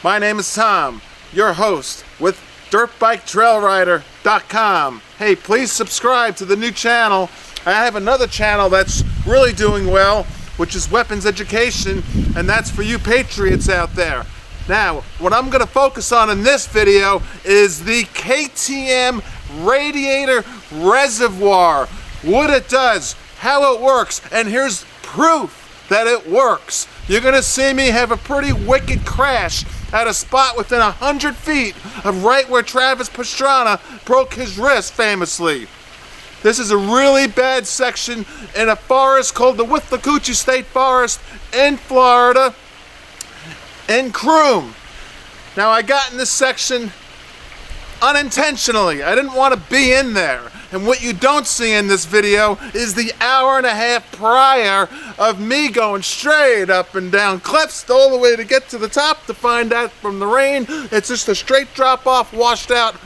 My name is Tom, your host with DirtBikeTrailRider.com. Hey, please subscribe to the new channel. I have another channel that's really doing well, which is weapons education, and that's for you patriots out there. Now, what I'm going to focus on in this video is the KTM Radiator Reservoir. What it does, how it works, and here's proof that it works. You're going to see me have a pretty wicked crash at a spot within 100 feet of right where Travis Pastrana broke his wrist famously. This is a really bad section in a forest called the Withlacoochee State Forest in Florida, in Croom. Now, I got in this section unintentionally. I didn't want to be in there. And what you don't see in this video is the hour and a half prior of me going straight up and down cliffs all the way to get to the top to find out from the rain. It's just a straight drop off, washed out.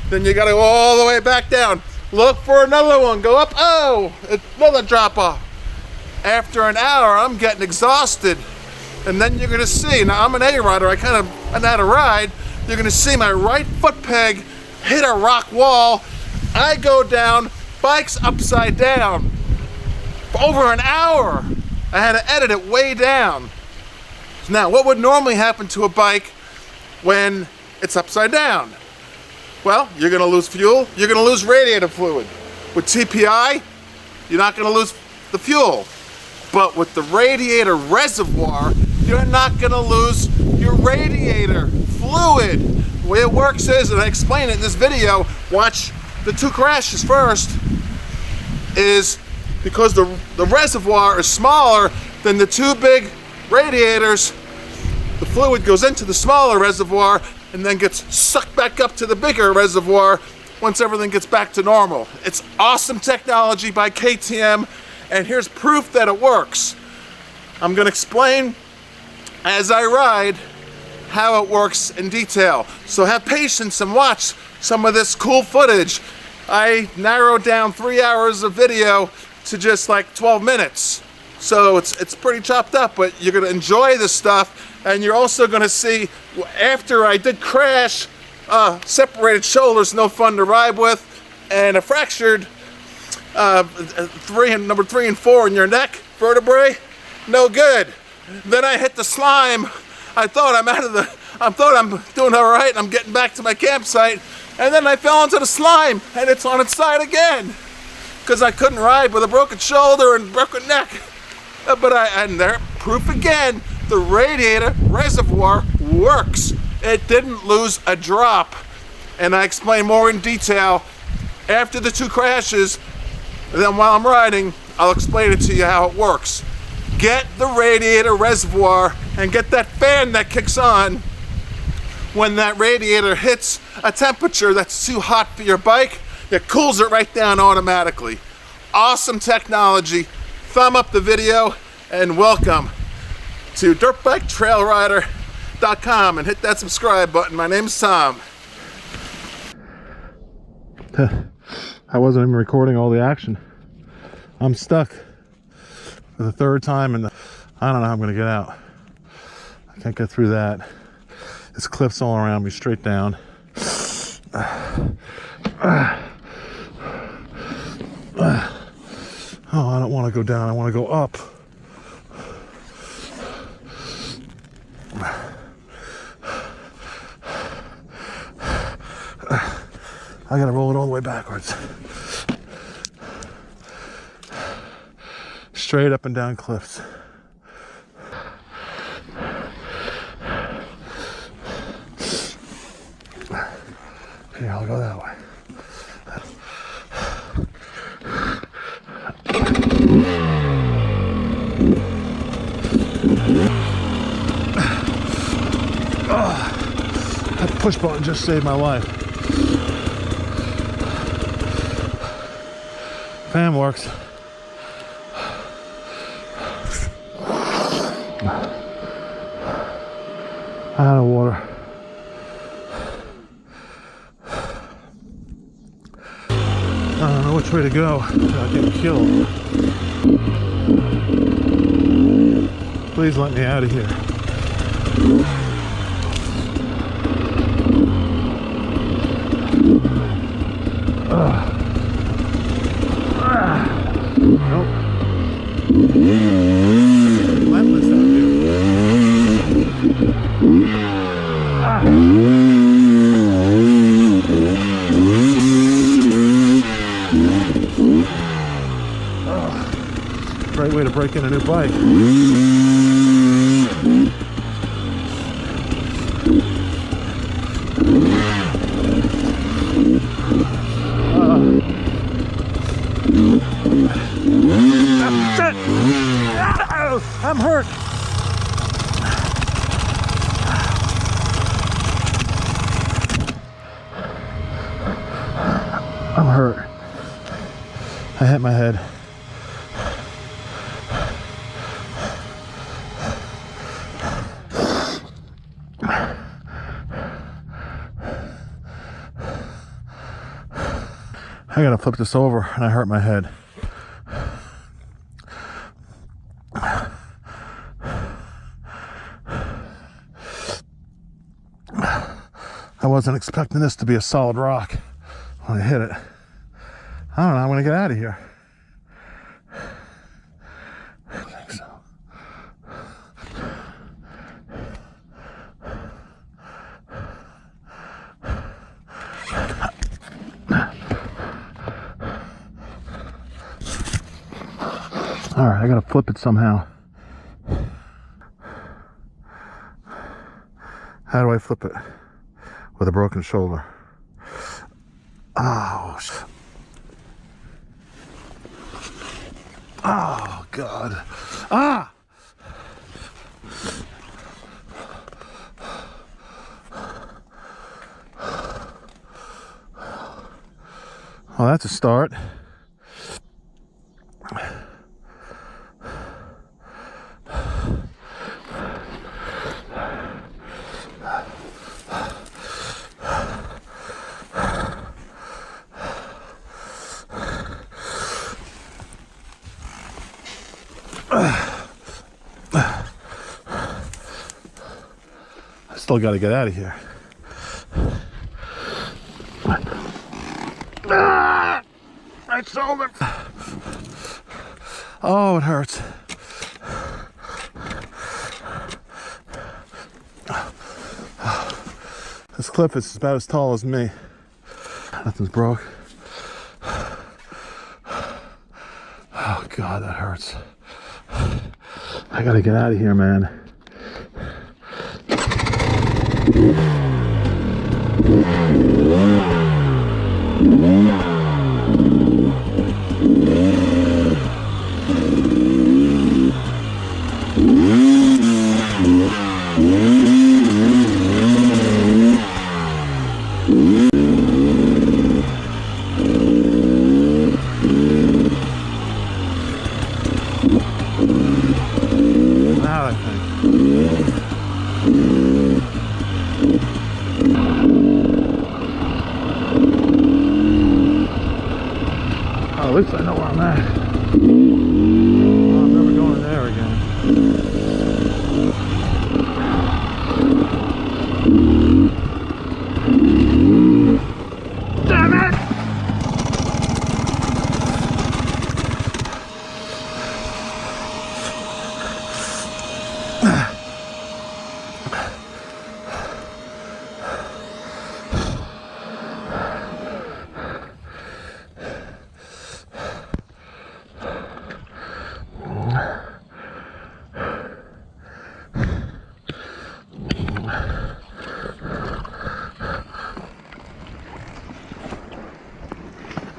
Then you gotta go all the way back down. Look for another one, go up, another drop off. After an hour, I'm getting exhausted. And then you're gonna see, now I'm an A-rider, I know how to ride. You're gonna see my right foot peg hit a rock wall. I go down, bike's upside down. For over an hour, I had to edit it way down. Now, what would normally happen to a bike when it's upside down? Well, you're gonna lose fuel, you're gonna lose radiator fluid. With TPI, you're not gonna lose the fuel. But with the radiator reservoir, you're not gonna lose your radiator fluid. The way it works is, and I explain it in this video, watch the two crashes first, is because the reservoir is smaller than the two big radiators, the fluid goes into the smaller reservoir and then gets sucked back up to the bigger reservoir once everything gets back to normal. It's awesome technology by KTM, and here's proof that it works. I'm gonna explain as I ride how it works in detail. So have patience and watch some of this cool footage. I narrowed down 3 hours of video to just like 12 minutes. So it's pretty chopped up, but you're gonna enjoy this stuff, and you're also gonna see, after I did crash, separated shoulders, no fun to ride with, and a fractured number 3 and 4 in your neck vertebrae, no good. Then I hit the slime. I thought I'm doing all right, and I'm getting back to my campsite, and then I fell into the slime, and it's on its side again, because I couldn't ride with a broken shoulder and broken neck. And there, proof again, the radiator reservoir works. It didn't lose a drop, and I explain more in detail after the two crashes. And then while I'm riding, I'll explain it to you how it works. Get the radiator reservoir and get that fan that kicks on when that radiator hits a temperature that's too hot for your bike. It cools it right down automatically. Awesome technology. Thumb up the video, and welcome to DirtBikeTrailRider.com, and hit that subscribe button. My name's Tom. I wasn't even recording all the action. I'm stuck for the third time, and I don't know how I'm gonna get out. I can't get through that. There's cliffs all around me, straight down. Oh, I don't want to go down, I want to go up. I gotta roll it all the way backwards. Straight up and down cliffs. Here, I'll go that way. That push button just saved my life. Fan works. Out of water. I don't know which way to go without getting killed. Please let me out of here. break in a new bike. I'm hurt. I'm hurt. I hit my head. I gotta flip this over and I hurt my head. I wasn't expecting this to be a solid rock when I hit it. I don't know, I'm gonna get out of here. I think so. All right, I gotta flip it somehow. How do I flip it? With a broken shoulder. Oh, oh God. Ah! Well, that's a start. I still got to get out of here. My shoulder. Oh, it hurts. This cliff is about as tall as me. Nothing's broke. Oh God, that hurts. I gotta get out of here, man. Now I think. Oh, at least I know where I'm at. Oh, I'm never going there again. Damn it!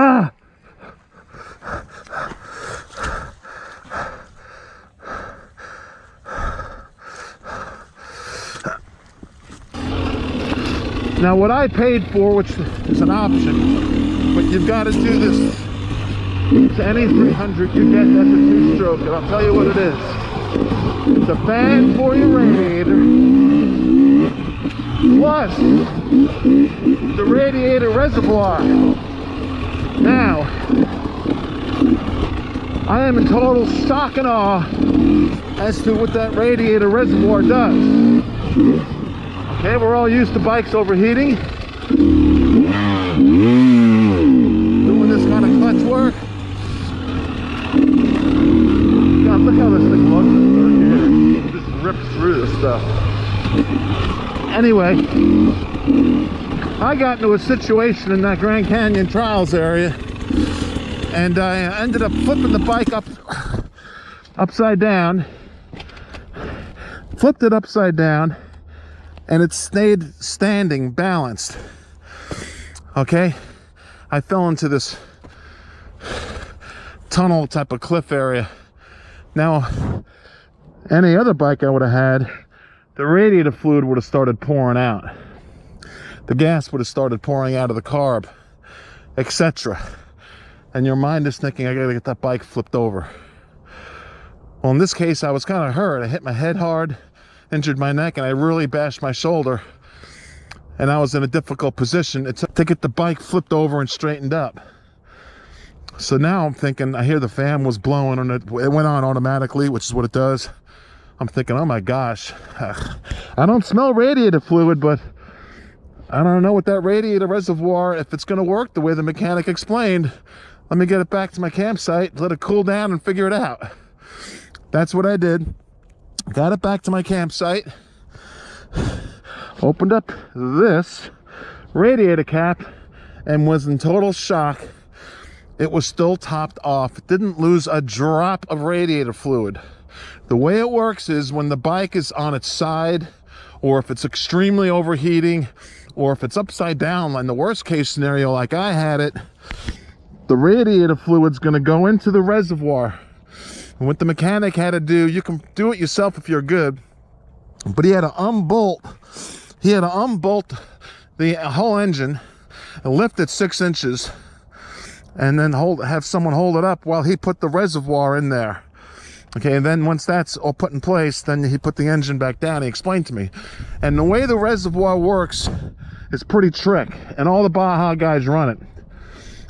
Ah! Now what I paid for, which is an option, but you've got to do this to any 300 you get, that's a two-stroke, and I'll tell you what it is. It's a fan for your radiator, plus the radiator reservoir. Now, I am in total shock and awe as to what that radiator reservoir does. Okay, we're all used to bikes overheating. Doing this kind of clutch work. God, look how this thing looks. It just rips through this stuff. Anyway, I got into a situation in that Grand Canyon Trials area, and I ended up flipping the bike up upside down, flipped it upside down, and it stayed standing, balanced. Okay, I fell into this tunnel type of cliff area. Now, any other bike I would have had, the radiator fluid would have started pouring out. The gas would have started pouring out of the carb, etc. And your mind is thinking, I gotta get that bike flipped over. Well, in this case, I was kind of hurt. I hit my head hard, injured my neck, and I really bashed my shoulder. And I was in a difficult position to get the bike flipped over and straightened up. So now I'm thinking, I hear the fan was blowing and it went on automatically, which is what it does. I'm thinking, oh my gosh, I don't smell radiator fluid, but I don't know what that radiator reservoir, if it's gonna work the way the mechanic explained. Let me get it back to my campsite, let it cool down and figure it out. That's what I did. Got it back to my campsite, opened up this radiator cap, and was in total shock. It was still topped off. It didn't lose a drop of radiator fluid. The way it works is when the bike is on its side, or if it's extremely overheating, or if it's upside down, in the worst case scenario like I had it, the radiator fluid's gonna go into the reservoir. And what the mechanic had to do, you can do it yourself if you're good, but he had to unbolt the whole engine and lift it 6 inches, and then have someone hold it up while he put the reservoir in there. Okay, and then once that's all put in place, then he put the engine back down. He explained to me. And the way the reservoir works is pretty trick, and all the Baja guys run it.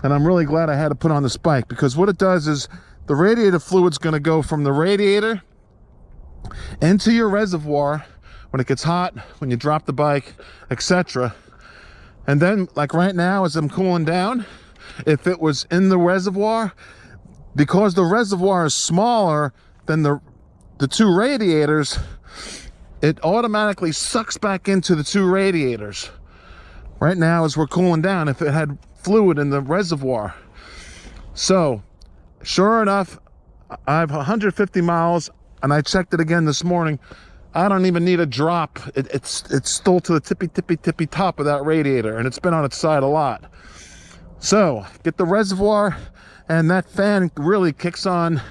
And I'm really glad I had to put on this bike, because what it does is the radiator fluid's gonna go from the radiator into your reservoir when it gets hot, when you drop the bike, etc. And then, like right now, as I'm cooling down, if it was in the reservoir, because the reservoir is smaller than the 2 radiators, it automatically sucks back into the 2 radiators. Right now, as we're cooling down, if it had fluid in the reservoir. So, sure enough, I have 150 miles, and I checked it again this morning. I don't even need a drop. It's still to the tippy top of that radiator, and it's been on its side a lot. So, get the reservoir, and that fan really kicks on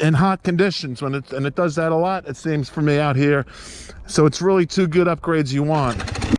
in hot conditions, and it does that a lot, it seems, for me out here. So it's really 2 good upgrades you want.